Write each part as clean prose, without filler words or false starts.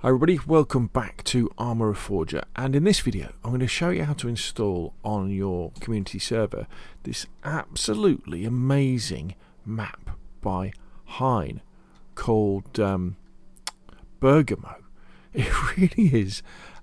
Hi everybody, welcome back to Arma Reforger, and in this video I'm going to show you how to install on your community server this absolutely amazing map by Heine called Bergamo. It really is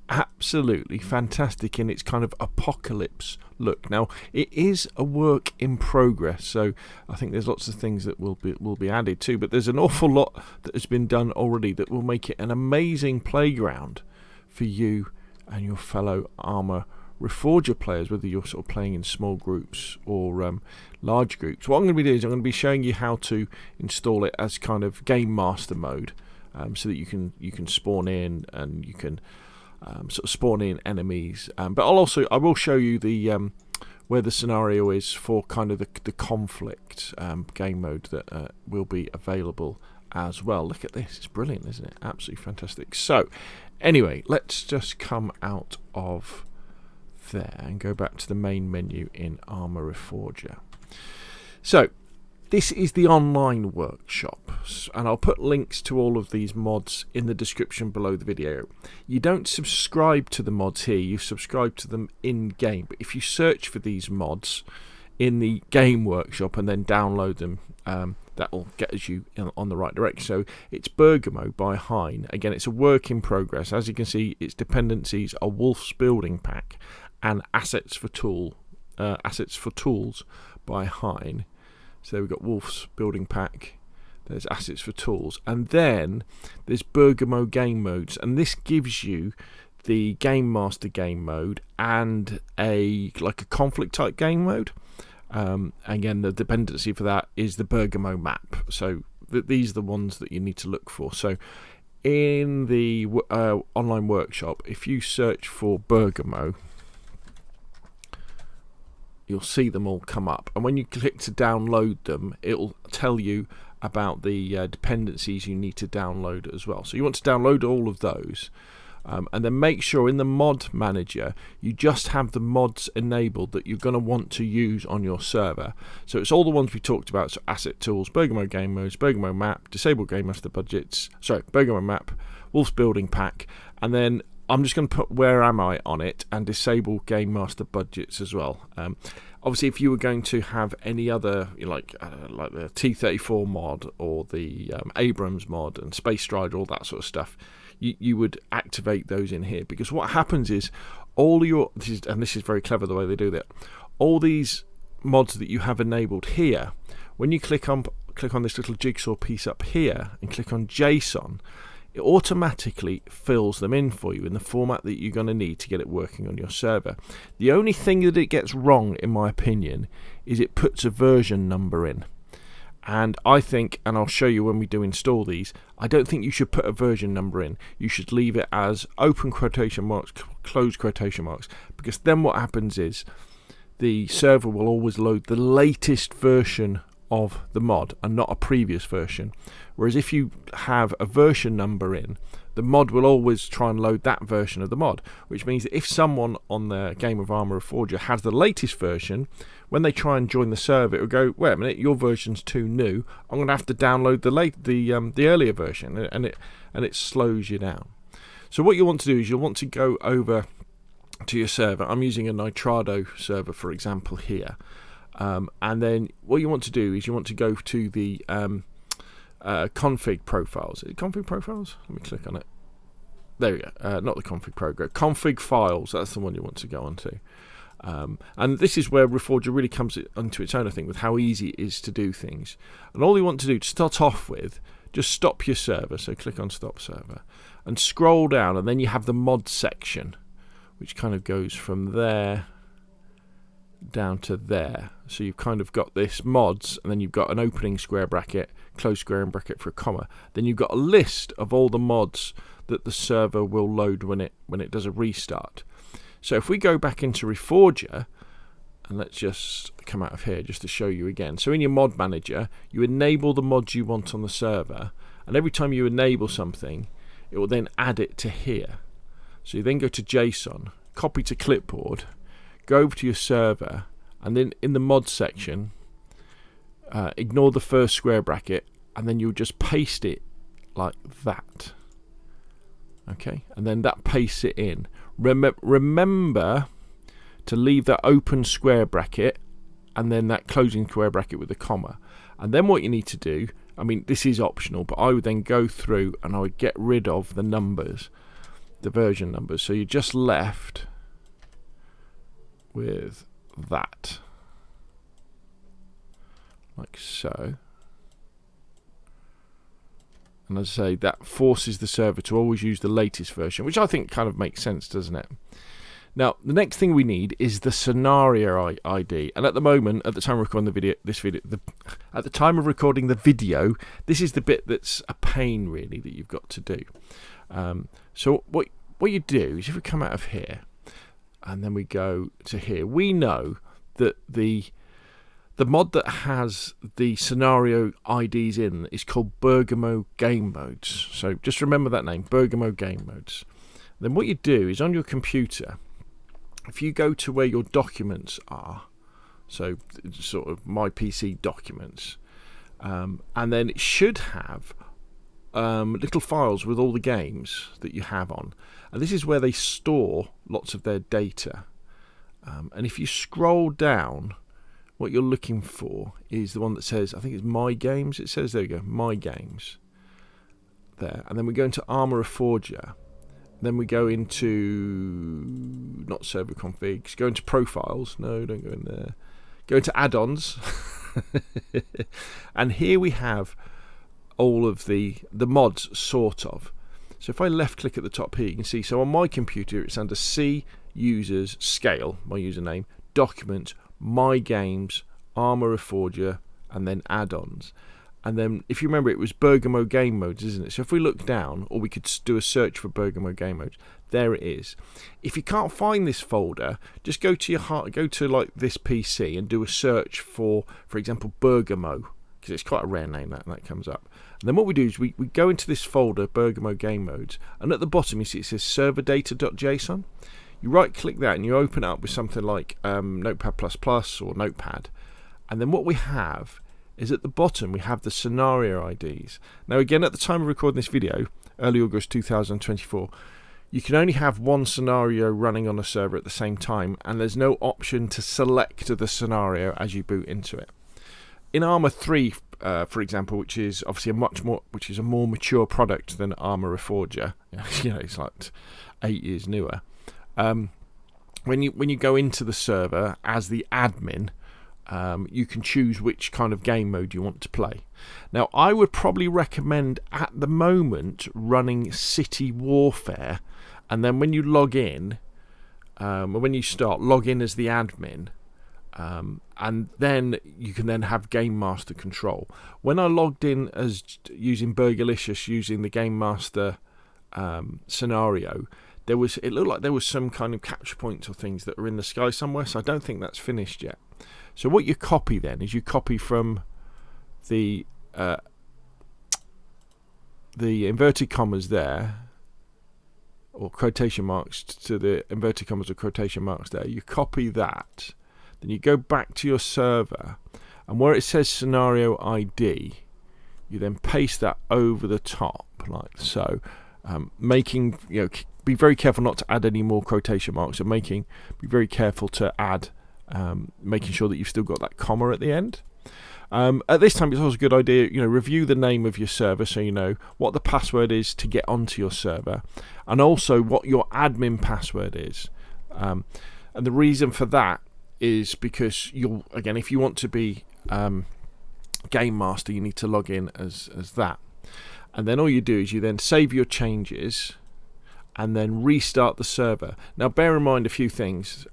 absolutely fantastic in its kind of apocalypse look. Now it is a work in progress, so I think there's lots of things that will be added too, but there's an awful lot that has been done already that will make it an amazing playground for you and your fellow Arma Reforger players, whether you're sort of playing in small groups or large groups. What I'm going to be doing is I'm going to be showing you how to install it as kind of game master mode, so that you can spawn in and you can sort of spawn in enemies, but I will show you the where the scenario is for kind of the conflict game mode that will be available as well. Look at this, it's brilliant, isn't it? Absolutely fantastic. So anyway, let's just come out of there and go back to the main menu in Arma Reforger. So this is the online workshop, and I'll put links to all of these mods in the description below the video. You don't subscribe to the mods here, you subscribe to them in-game, but if you search for these mods in the game workshop and then download them, that will get you on the right direction. So it's Bergamo by Heine. Again, it's a work in progress. As you can see, its dependencies are WolfsBuildingPack and assets for tools by Heine. So we've got WolfsBuildingPack, there's assets for tools, and then there's Bergamo Gamemodes, and this gives you the Game Master game mode and a conflict type game mode. Again, the dependency for that is the Bergamo map. So these are the ones that you need to look for. So in the online workshop, if you search for Bergamo, you'll see them all come up, and when you click to download them, it'll tell you about the dependencies you need to download as well. So you want to download all of those, and then make sure in the mod manager you just have the mods enabled that you're going to want to use on your server. So it's all the ones we talked about, so asset tools, Bergamo game modes, Bergamo map, disable game master budgets, Bergamo map, WolfsBuildingPack, and then I'm just going to put where am I on it and disable game master budgets as well. Obviously, if you were going to have any other, like the T-34 mod or the Abrams mod and Space Strider, all that sort of stuff, you would activate those in here, because what happens is this is very clever the way they do that. All these mods that you have enabled here, when you click on this little jigsaw piece up here and click on JSON, it automatically fills them in for you in the format that you're going to need to get it working on your server. The only thing that it gets wrong, in my opinion, is it puts a version number in. And I think, and I'll show you when we do install these, I don't think you should put a version number in. You should leave it as open quotation marks, close quotation marks, because then what happens is the server will always load the latest version of the mod and not a previous version, whereas if you have a version number in, the mod will always try and load that version of the mod, which means that if someone on the game of Arma Reforger has the latest version, when they try and join the server, it will go, wait a minute, your version's too new, I'm going to have to download the earlier version, and it slows you down. So what you want to do is you'll want to go over to your server. I'm using a Nitrado server, for example, here. And then what you want to do is you want to go to the config profiles. Is it config profiles? Let me click on it. There we go. Not the config program. Config files. That's the one you want to go onto. And this is where Reforger really comes into its own, I think, with how easy it is to do things. And all you want to do to start off with, just stop your server. So click on stop server and scroll down, and then you have the mod section, which kind of goes from there down to there. So you've kind of got this mods, and then you've got an opening square bracket, close square bracket for a comma. Then you've got a list of all the mods that the server will load when it does a restart. So if we go back into Reforger, and let's just come out of here just to show you again. So in your mod manager, you enable the mods you want on the server, and every time you enable something, it will then add it to here. So you then go to JSON, copy to clipboard, go over to your server, and then in the mod section, ignore the first square bracket, and then you'll just paste it like that. Okay, and then that pastes it in. Remember to leave that open square bracket and then that closing square bracket with a comma. And then what you need to do, I mean, this is optional, but I would then go through and I would get rid of the numbers, the version numbers. So you're just left with that, like so. And as I say, that forces the server to always use the latest version, which I think kind of makes sense, doesn't it? Now, the next thing we need is the scenario ID. And at the moment, at the time of recording the video, at the time of recording the video, this is the bit that's a pain, really, that you've got to do. So what you do is if we come out of here, and then we go to here, we know that the mod that has the scenario IDs in is called Bergamo Gamemodes. So just remember that name, Bergamo Gamemodes. Then what you do is on your computer, if you go to where your documents are, so sort of my PC documents, and then it should have little files with all the games that you have on. And this is where they store lots of their data. And if you scroll down, what you're looking for is the one that says, I think it's My Games. It says, there we go, My Games. There. And then we go into Arma Reforger. Then we go into, not server configs, go into profiles. No, don't go in there. Go into add-ons. And here we have all of the mods, sort of. So if I left click at the top here, you can see, so on my computer, it's under C, Users, Scale, my username, Documents, My Games, Arma Reforger, and then add-ons. And then, if you remember, it was Bergamo Gamemodes, isn't it? So if we look down, or we could do a search for Bergamo Gamemodes, there it is. If you can't find this folder, just go to like this PC and do a search for example, Bergamo, because it's quite a rare name that comes up. And then what we do is we go into this folder, Bergamo Gamemodes, and at the bottom you see it says serverdata.json. You right-click that and you open it up with something like Notepad++ or Notepad. And then what we have is at the bottom we have the scenario IDs. Now again, at the time of recording this video, early August 2024, you can only have one scenario running on a server at the same time, and there's no option to select the scenario as you boot into it. In Arma 3, for example, which is obviously a more mature product than Arma Reforger, you know, it's like 8 years newer. When you go into the server as the admin, you can choose which kind of game mode you want to play. Now, I would probably recommend at the moment running City Warfare, and then when you log in, when you start, log in as the admin, and then you can then have Game Master control. When I logged in as using Burgerlicious, using the Game Master scenario, it looked like there was some kind of capture points or things that are in the sky somewhere, so I don't think that's finished yet. So what you copy then is you copy from the inverted commas there, or quotation marks to the inverted commas or quotation marks there. You copy that, then you go back to your server, and where it says scenario ID, you then paste that over the top like so, making, you know, be very careful not to add any more quotation marks, and be very careful to add, making sure that you've still got that comma at the end. At this time, it's also a good idea, you know, review the name of your server so you know what the password is to get onto your server, and also what your admin password is. And the reason for that is because if you want to be Game Master, you need to log in as that. And then all you do is you then save your changes and then restart the server. Now, bear in mind a few things.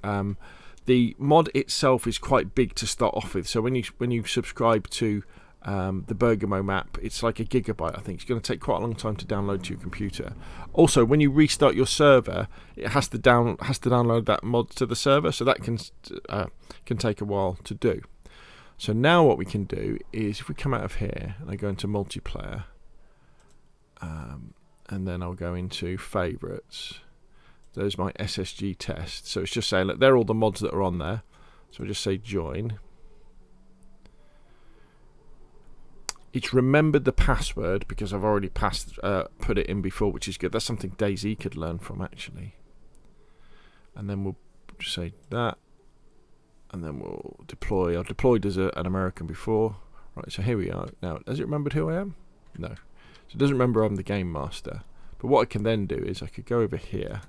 The mod itself is quite big to start off with, so when you subscribe to the Bergamo map, it's like 1 gigabyte. I think it's going to take quite a long time to download to your computer. Also, when you restart your server, it has to download that mod to the server, so that can take a while to do. So now what we can do is, if we come out of here and I go into multiplayer, and then I'll go into favorites. There's my SSG test. So it's just saying, look, they're all the mods that are on there. So I'll just say join. It's remembered the password because I've already put it in before, which is good. That's something DayZ could learn from, actually. And then we'll just say that. And then we'll deploy. I've deployed as an American before. Right, so here we are. Now, has it remembered who I am? No. So it doesn't remember I'm the game master. But what I can then do is I could go over here.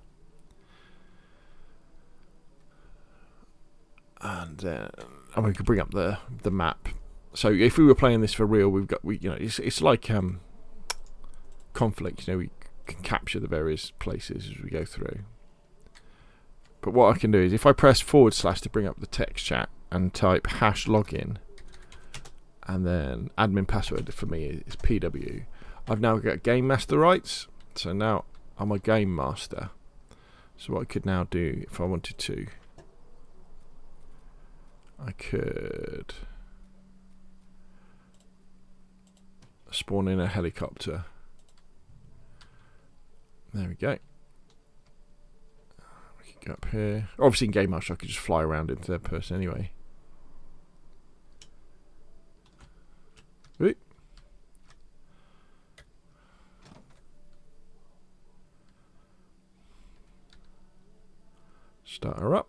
And we could bring up the map. So if we were playing this for real, it's like conflict. We can capture the various places as we go through. But what I can do is if I press / to bring up the text chat and type #login, and then admin password for me is PW, I've now got game master rights. So now I'm a game master. So what I could now do, if I wanted to, I could spawn in a helicopter. There we go. We can go up here. Obviously in Game Master I could just fly around in third person anyway. Wait. Start her up.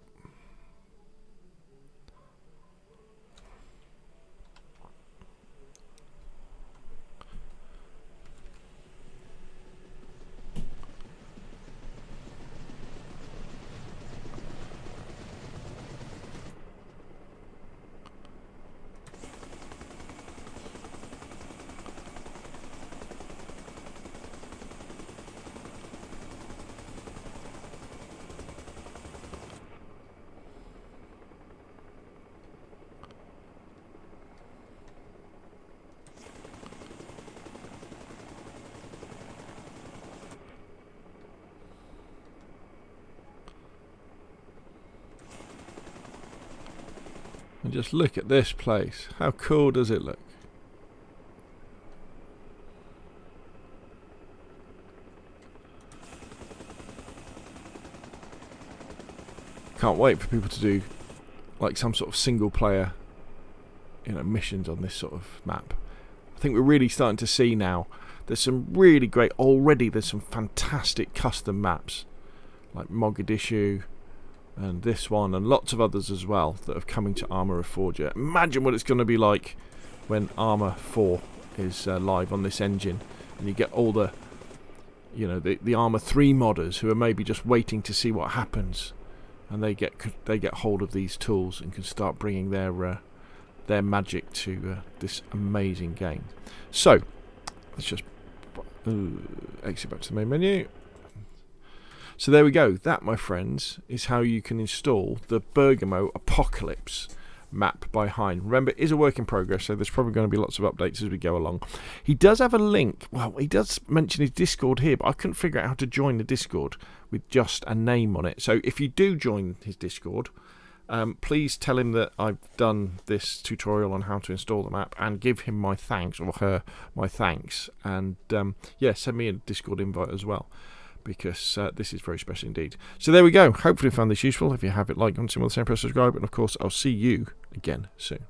And just look at this place. How cool does it look? Can't wait for people to do like some sort of single player, missions on this sort of map. I think we're really starting to see now there's some really great, already there's some fantastic custom maps like Mogadishu and this one and lots of others as well that are coming to Arma Reforger. Imagine what it's going to be like when Arma 4 is live on this engine and you get all the the Arma 3 modders who are maybe just waiting to see what happens, and they get hold of these tools and can start bringing their magic to this amazing game. So let's just exit back to the main menu. So there we go. That, my friends, is how you can install the Bergamo Apocalypse map by Heine. Remember, it is a work in progress, so there's probably going to be lots of updates as we go along. He does have a link. Well, he does mention his Discord here, but I couldn't figure out how to join the Discord with just a name on it. So if you do join his Discord, please tell him that I've done this tutorial on how to install the map and give him my thanks, or her my thanks. And yeah, send me a Discord invite as well, because this is very special indeed. So there we go. Hopefully you found this useful. If you have it, like, comment, press subscribe, and of course I'll see you again soon.